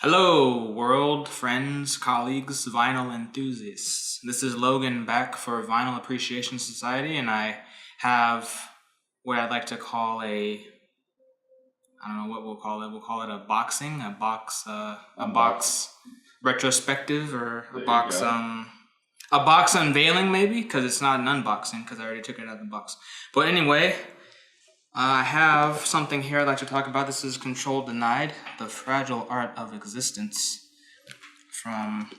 Hello, world, friends, colleagues, vinyl enthusiasts. This is Logan back for Vinyl Appreciation Society, and I have what I'd like to call I don't know what we'll call it. We'll call it a box retrospective, or a box unveiling maybe, because it's not an unboxing because I already took it out of the box. But anyway, I have something here I'd like to talk about. This is Control Denied, The Fragile Art of Existence, from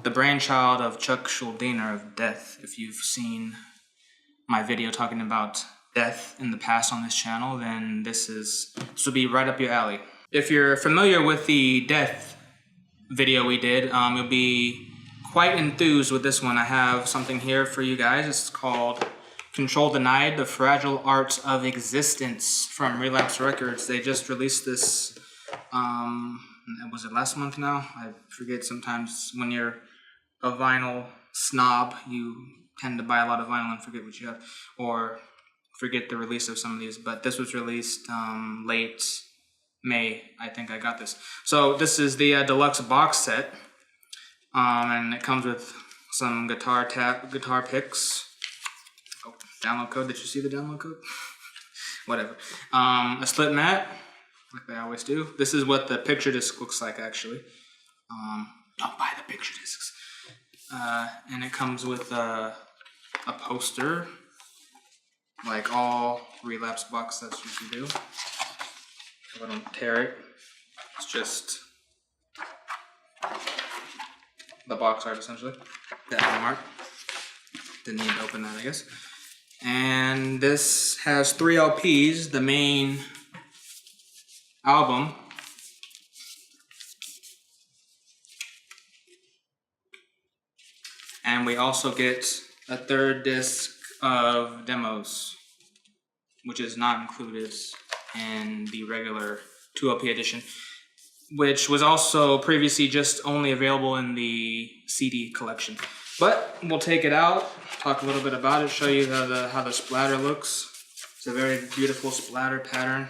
the brainchild of Chuck Schuldiner of Death. If you've seen my video talking about death in the past on this channel, then this will be right up your alley. If you're familiar with the death video we did, you'll be quite enthused with this one. I have something here for you guys. It's called Control Denied, The Fragile Art of Existence from Relapse Records. They just released this, was it last month now? I forget sometimes. When you're a vinyl snob, you tend to buy a lot of vinyl and forget what you have, or forget the release of some of these. But this was released late May, I think I got this. So this is the deluxe box set, and it comes with some guitar picks. Oh, download code. Did you see the download code? Whatever. A split mat, like they always do. This is what the picture disc looks like, actually. Don't buy the picture discs. And it comes with a poster, like all Relapse box sets usually do. So I don't tear it. It's just the box art, essentially. The album art. Didn't need to open that, I guess. And this has 3 LPs, the main album. And we also get a 3rd disc of demos, which is not included in the regular 2 LP edition, which was also previously just only available in the CD collection. But we'll take it out, talk a little bit about it, show you how the splatter looks. It's a very beautiful splatter pattern.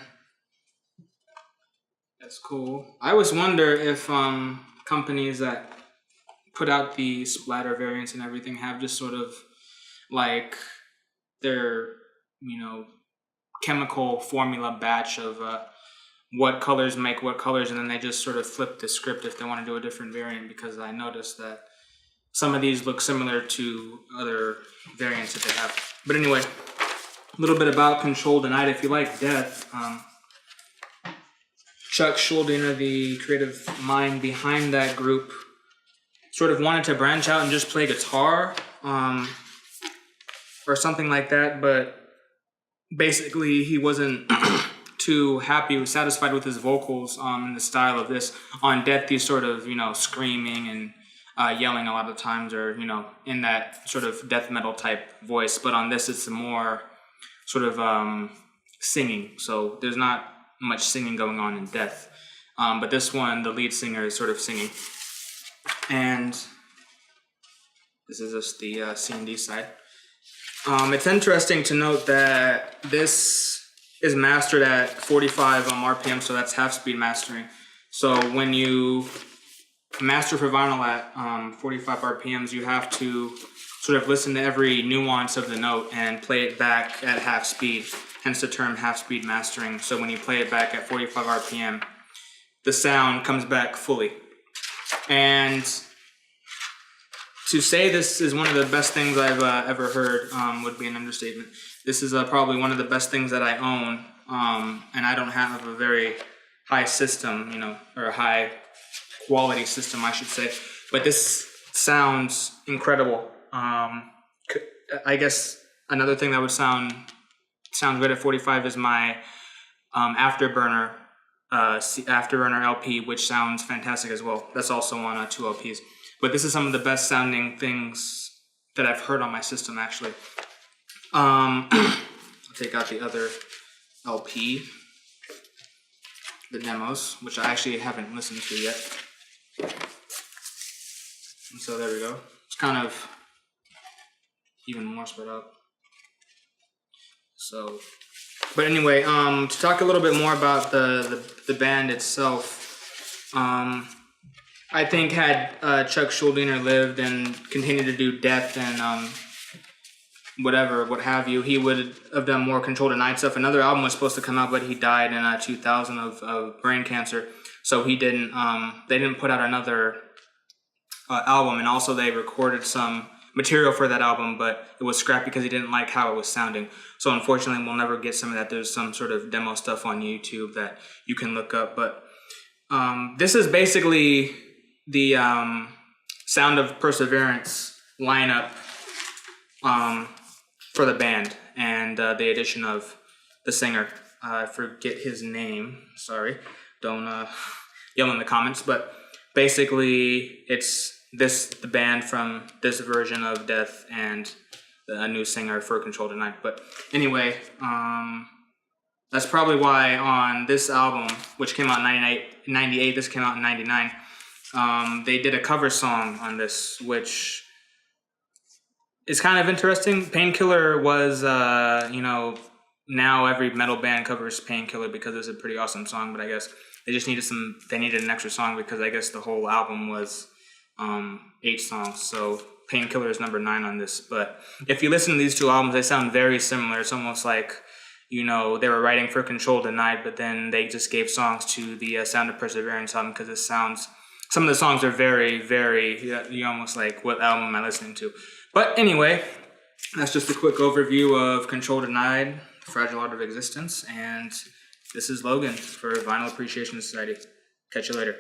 That's cool. I always wonder if companies that put out the splatter variants and everything have just sort of like their, chemical formula batch of what colors make what colors, and then they just sort of flip the script if they want to do a different variant, because I noticed that some of these look similar to other variants that they have. But anyway, a little bit about Control Denied. If you like death, Chuck Schuldiner, the creative mind behind that group, sort of wanted to branch out and just play guitar, or something like that, but basically he wasn't too happy or satisfied with his vocals in the style of this. On Death, he's sort of, screaming and yelling a lot of times, or, in that sort of death metal type voice. But on this, it's more sort of singing. So there's not much singing going on in Death. But this one, the lead singer is sort of singing. And this is just the C&D side. It's interesting to note that this is mastered at 45 RPM, so that's half-speed mastering. So when you master for vinyl at 45 RPMs, you have to sort of listen to every nuance of the note and play it back at half speed, hence the term half-speed mastering. So when you play it back at 45 RPM, the sound comes back fully. And to say this is one of the best things I've ever heard would be an understatement. This is probably one of the best things that I own, and I don't have a very high system, or a high quality system, I should say. But this sounds incredible. I guess another thing that would sound good at 45 is my Afterburner LP, which sounds fantastic as well. That's also on 2 LPs. But this is some of the best sounding things that I've heard on my system, actually. I'll take out the other LP, the demos, which I actually haven't listened to yet. And so there we go. It's kind of even more spread out. So, but anyway, to talk a little bit more about the band itself, I think had Chuck Schuldiner lived and continued to do Death and whatever, what have you, he would have done more Control Denied stuff. Another album was supposed to come out, but he died in 2000 of brain cancer, so he didn't. They didn't put out another album, and also they recorded some material for that album, but it was scrapped because he didn't like how it was sounding. So unfortunately, we'll never get some of that. There's some sort of demo stuff on YouTube that you can look up, but this is basically the Sound of Perseverance lineup for the band, and the addition of the singer. I forget his name. Sorry, don't yell in the comments. But basically, it's the band from this version of Death and a new singer for Control Denied. But anyway, that's probably why on this album, which came out in 98, this came out in 99, they did a cover song on this, which is kind of interesting. Painkiller was, now every metal band covers Painkiller because it's a pretty awesome song, but I guess they just needed an extra song because I guess the whole album was 8 songs, so Painkiller is number 9 on this. But if you listen to these two albums, they sound very similar. It's almost like, they were writing for Control Denied, but then they just gave songs to the Sound of Perseverance album because some of the songs are very, very, you're almost like, what album am I listening to? But anyway, that's just a quick overview of Control Denied, Fragile Art of Existence, and this is Logan for Vinyl Appreciation Society. Catch you later.